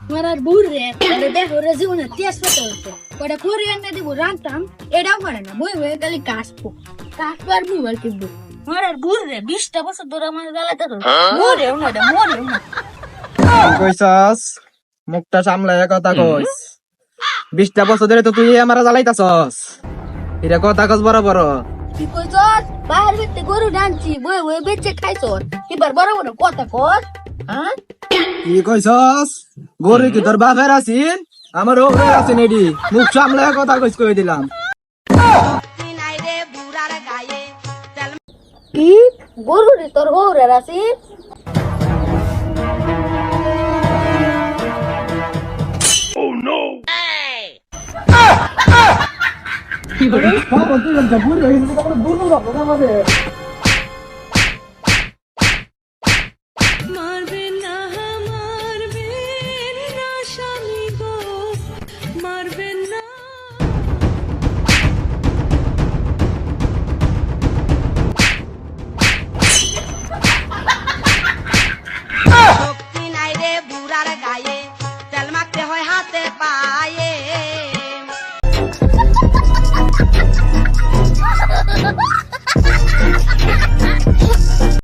মারার বুড়ে আরে দেখো রে জীবনে তেজ পেতে হচ্ছে ওটা করে এনে দিব রান্তাম এটাও করে না বই বই খালি কাশবো আর মোবাইল টিপবো মারার বুড়ে 20টা বছর ধরে আমার জ্বালাতে মরে না কি কইছস মুখটা সামলায় কথা কইস 20টা বছর ধরে তো তুই আমার জ্বালাইতাছস এটা কথা কস বড় বড় তুই কইছস বাহির ভিতরে গরু ডানছি বই বই বেচে খাইছস এবার বড় বড় কথা কর হ্যাঁ কি কইছস গরু কি তোর বাপের আছিস আমার ওপরে আছেন এডি মুখ সামলায় কথা কইস কই দিলাম কি গরু রে তোর গরু রাসি বাবা তুই যখন বুড়ি হয়ে গেছিস তখন দুর্বল হবে আমাদের